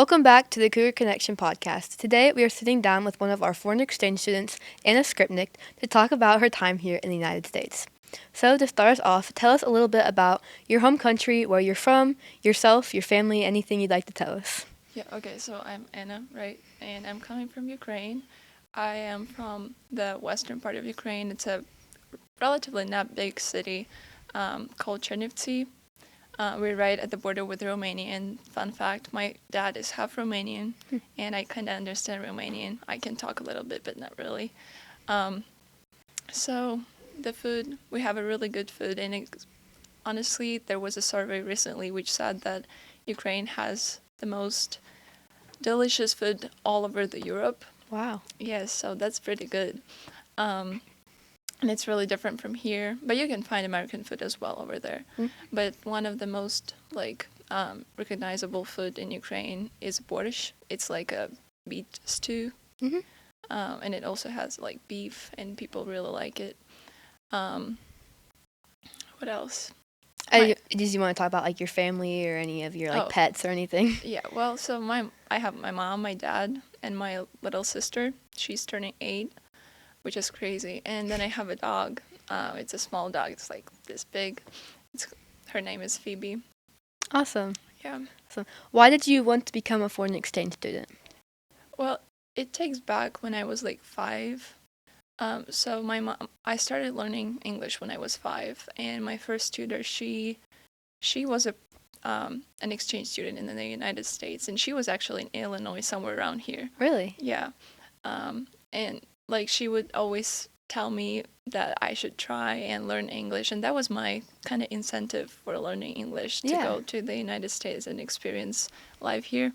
Welcome back to the Cougar Connection Podcast. Today we are sitting down with one of our foreign exchange students, Anna Skrypnyk, to talk about her time here in the United States. So to start us off, tell us a little bit about your home country, where you're from, yourself, your family, anything you'd like to tell us. Yeah, okay, so I'm Anna, right? And I'm coming from Ukraine. I am from the western part of Ukraine. It's a relatively not big city called Chernivtsi. We're right at the border with Romania. And fun fact, my dad is half Romanian, and I kind of understand Romanian. I can talk a little bit, but not really. So the food, we have a really good food. And honestly, there was a survey recently which said that Ukraine has the most delicious food all over the Europe. Wow. Yes, so that's pretty good. And it's really different from here, but you can find American food as well over there. But one of the most recognizable food in Ukraine is borscht. It's like a beet stew, and it also has like beef, and people really like it. What else? Did you want to talk about like your family or any of your pets or anything? Yeah, well, so I have my mom, my dad, and my little sister. She's turning 8, which is crazy. And then I have a dog. It's a small dog. It's like this big. Her name is Phoebe. Awesome. Yeah. Awesome. Why did you want to become a foreign exchange student? Well, it takes back when I was like 5. So my mom, I started learning English when I was 5, and my first tutor, she was an exchange student in the United States, and she was actually in Illinois, somewhere around here. Really? Yeah. And like she would always tell me that I should try and learn English, and that was my kind of incentive for learning English, to go to the United States and experience life here.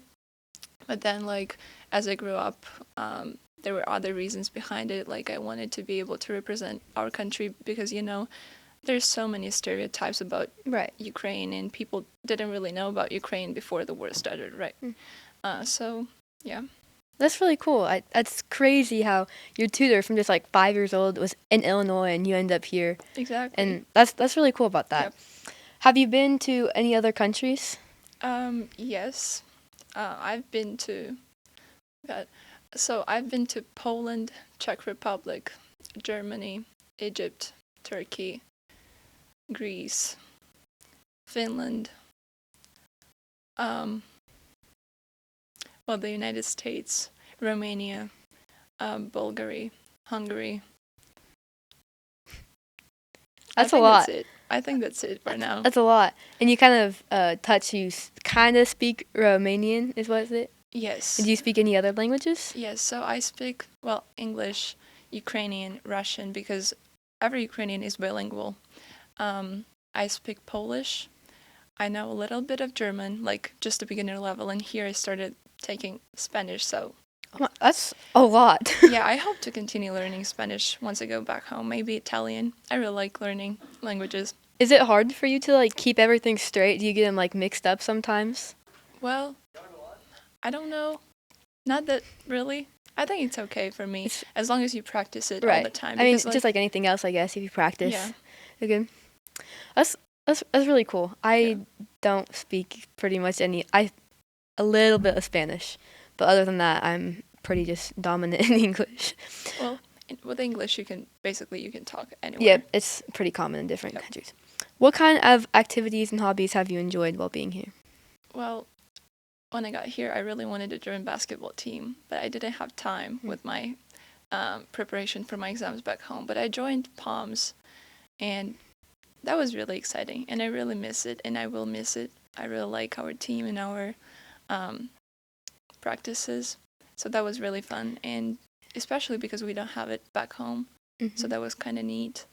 But then, like, as I grew up, there were other reasons behind it. Like, I wanted to be able to represent our country because, there's so many stereotypes about Ukraine, and people didn't really know about Ukraine before the war started, right? So, yeah. That's really cool. That's crazy how your tutor from just like 5 years old was in Illinois and you end up here. Exactly. And that's really cool about that. Yep. Have you been to any other countries? Yes. I've been to I've been to Poland, Czech Republic, Germany, Egypt, Turkey, Greece, Finland, the United States, Romania, Bulgaria, Hungary. That's a lot. That's it. I think that's it for now. That's a lot. And you kind of kind of speak Romanian, is what is it? Yes. Do you speak any other languages? Yes, so I speak, English, Ukrainian, Russian, because every Ukrainian is bilingual. I speak Polish. I know a little bit of German, like just a beginner level, and here I started taking Spanish, so... That's a lot. Yeah, I hope to continue learning Spanish once I go back home. Maybe Italian. I really like learning languages. Is it hard for you to like keep everything straight? Do you get them like mixed up sometimes? Well, I don't know. Not that really. I think it's okay for me as long as you practice it all the time. I mean, just like anything else, I guess, if you practice. Yeah. Okay. That's really cool. I don't speak pretty much a little bit of Spanish, but other than that, I'm pretty just dominant in English. Well, with English, you can talk anywhere. Yeah, it's pretty common in different countries. What kind of activities and hobbies have you enjoyed while being here? Well, when I got here, I really wanted to join basketball team, but I didn't have time with my preparation for my exams back home. But I joined Poms, and that was really exciting, and I really miss it, and I will miss it. I really like our team and our practices, so that was really fun, and especially because we don't have it back home, so that was kind of neat.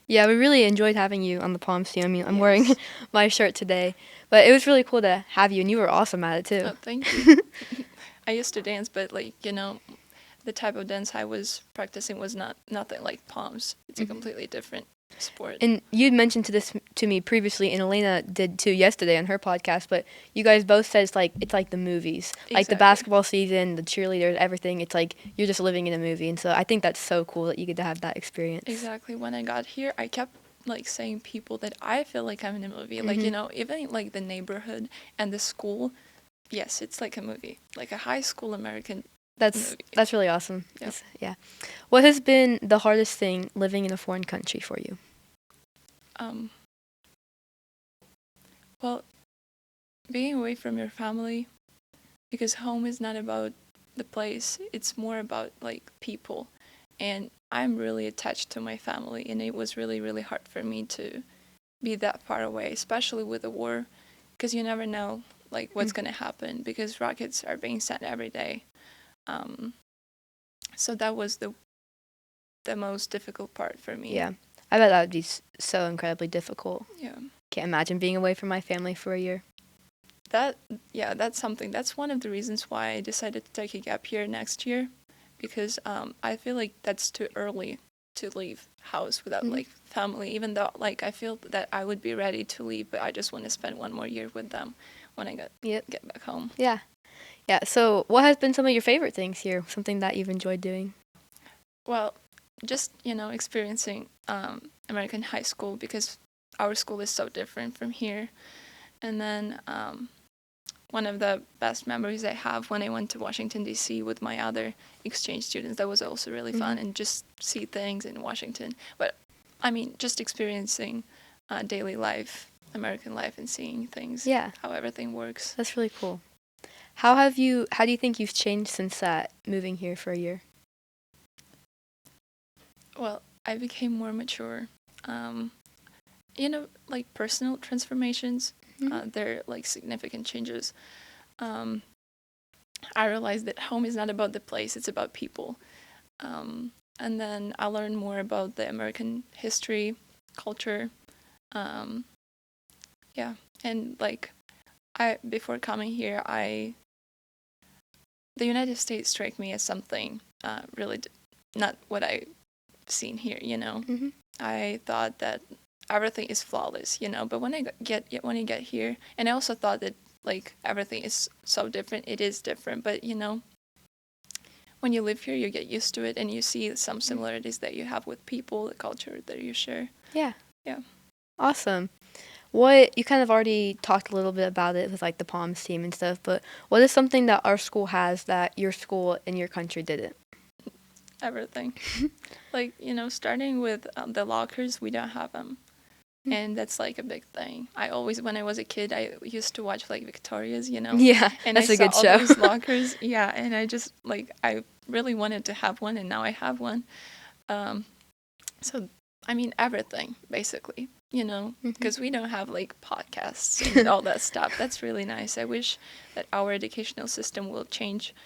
Yeah, we really enjoyed having you on the Poms team. I mean, I'm wearing my shirt today, but it was really cool to have you, and you were awesome at it too. Oh, thank you. I used to dance, but the type of dance I was practicing was nothing like Poms. It's a completely different sport. And you'd mentioned to me previously, and Elena did too yesterday on her podcast, but you guys both said it's like the movies. Exactly. Like the basketball season, the cheerleaders, everything. It's like you're just living in a movie, and so I think that's so cool that you get to have that experience. Exactly. When I got here, I kept like saying people that I feel like I'm in a movie. Like, you know, even like the neighborhood and the school. Yes, it's like a movie, like a high school American movie. That's really awesome. Yep. Yeah. What has been the hardest thing living in a foreign country for you? Well, being away from your family, because home is not about the place, it's more about like people. And I'm really attached to my family, and it was really, really hard for me to be that far away, especially with the war, because you never know like what's going to happen, because rockets are being sent every day. So that was the most difficult part for me. Yeah. I bet that would be so incredibly difficult. Yeah. Can't imagine being away from my family for a year. That's one of the reasons why I decided to take a gap year next year, because I feel like that's too early to leave house without like family, even though like I feel that I would be ready to leave, but I just want to spend one more year with them when I get back home. Yeah. So what has been some of your favorite things here? Something that you've enjoyed doing? Well, just, you know, experiencing American high school, because our school is so different from here. And then one of the best memories I have when I went to Washington, D.C. with my other exchange students. That was also really fun, and just see things in Washington. But, I mean, just experiencing daily life, American life, and seeing things, how everything works. That's really cool. How do you think you've changed since moving here for a year? Well, I became more mature. You know, like personal transformations, they're like significant changes. I realized that home is not about the place, it's about people. And then I learned more about the American history, culture. And like before coming here, the United States struck me as something really not what I've seen here, you know. I thought that everything is flawless, you know, but when you get here, and I also thought that like everything is so different. It is different, but you know, when you live here, you get used to it, and you see some similarities that you have with people, the culture that you share. Yeah. Awesome. What, you kind of already talked a little bit about it with like the Poms team and stuff, but what is something that our school has that your school in your country didn't? Everything. Like, you know, starting with the lockers, we don't have them. And that's like a big thing. When I was a kid, I used to watch like Victoria's, you know. Yeah, and that's a good show. All those lockers, yeah, and I just like I really wanted to have one, and now I have one. So I mean everything basically, you know, because we don't have like podcasts and all that stuff. That's really nice. I wish that our educational system will change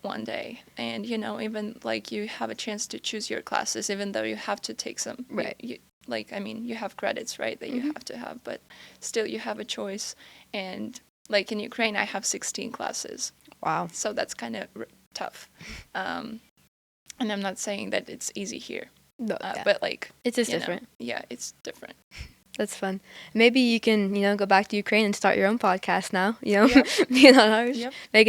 one day, and you know, even like you have a chance to choose your classes, even though you have to take some. Right. You have credits, right, that you have to have, but still you have a choice. And like in Ukraine, I have 16 classes. Wow. So that's kind of tough. And I'm not saying that it's easy here. No, but like... It's just different. Yeah, it's different. That's fun. Maybe you can, you know, go back to Ukraine and start your own podcast now, you know, being on ours. Yep. Make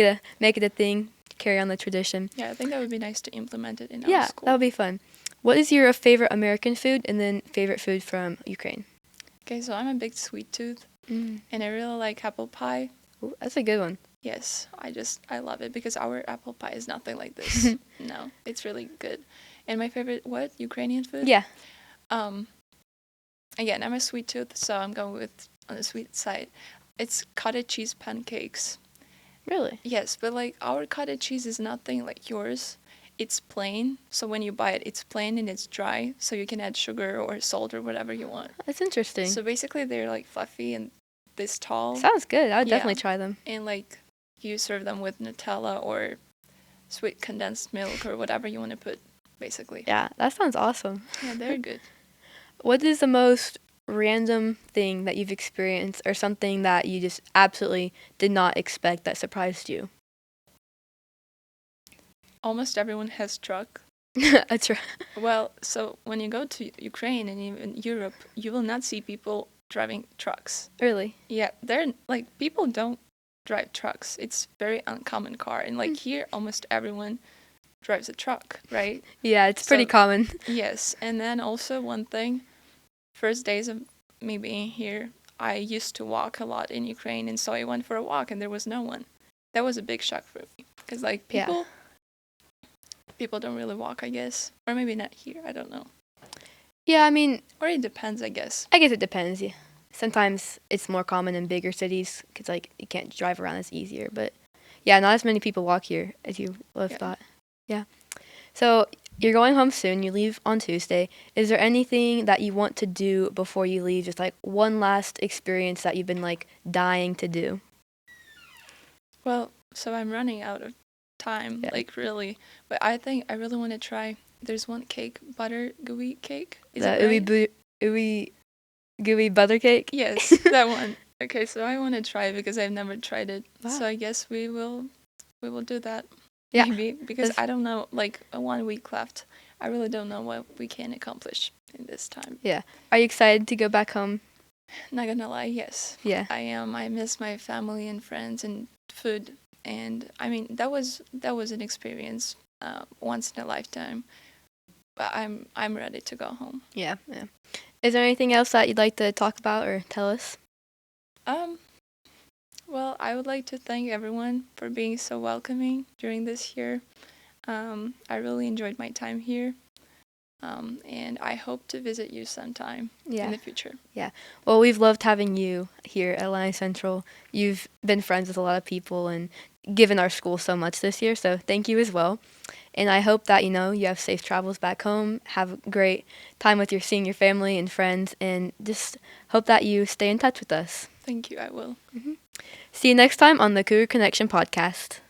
it a thing, carry on the tradition. Yeah, I think that would be nice to implement it in our school. Yeah, that would be fun. What is your favorite American food and then favorite food from Ukraine? Okay, so I'm a big sweet tooth, and I really like apple pie. Ooh, that's a good one. Yes, I love it because our apple pie is nothing like this. No, it's really good. And my favorite, Ukrainian food? Yeah. Again, I'm a sweet tooth, so I'm going with on the sweet side. It's cottage cheese pancakes. Really? Yes, but like our cottage cheese is nothing like yours. It's plain, so when you buy it, it's plain and it's dry, so you can add sugar or salt or whatever you want. That's interesting. So basically, they're like fluffy and this tall. Sounds good. I would definitely try them. And like you serve them with Nutella or sweet condensed milk or whatever you want to put, basically. Yeah, that sounds awesome. Yeah, they're good. What is the most random thing that you've experienced or something that you just absolutely did not expect that surprised you? Almost everyone has truck. A truck. Well, so when you go to Ukraine and even Europe, you will not see people driving trucks. Really? Yeah, they're like people don't drive trucks. It's very uncommon car, and like here, almost everyone drives a truck, right? Yeah, it's pretty common. Yes, and then also one thing, first days of me being here, I used to walk a lot in Ukraine, and so I went for a walk, and there was no one. That was a big shock for me, because like people don't really walk, I guess, or maybe not here. I don't know. Yeah, I mean, or it depends, I guess. I guess it depends. Yeah. Sometimes it's more common in bigger cities because like you can't drive around as easier. But yeah, not as many people walk here as you would have thought. Yeah. So you're going home soon. You leave on Tuesday. Is there anything that you want to do before you leave? Just like one last experience that you've been like dying to do. Well, so I'm running out of time, like really. But I think I really want to try. There's one cake, butter gooey cake. Is that right? Ooey gooey butter cake? Yes, that one. Okay, so I want to try because I've never tried it. Wow. So I guess we will do that. Yeah. Maybe because I don't know, like 1 week left. I really don't know what we can accomplish in this time. Yeah. Are you excited to go back home? Not gonna lie, yes. Yeah. I am. I miss my family and friends and food, and I mean that was an experience once in a lifetime. But I'm ready to go home. Yeah. Is there anything else that you'd like to talk about or tell us? Well, I would like to thank everyone for being so welcoming during this year. I really enjoyed my time here. And I hope to visit you sometime in the future. Yeah. Well, we've loved having you here at Illini Central. You've been friends with a lot of people and given our school so much this year, so thank you as well. And I hope that, you have safe travels back home, have a great time with seeing your family and friends, and just hope that you stay in touch with us. Thank you, I will. See you next time on the Cougar Connection Podcast.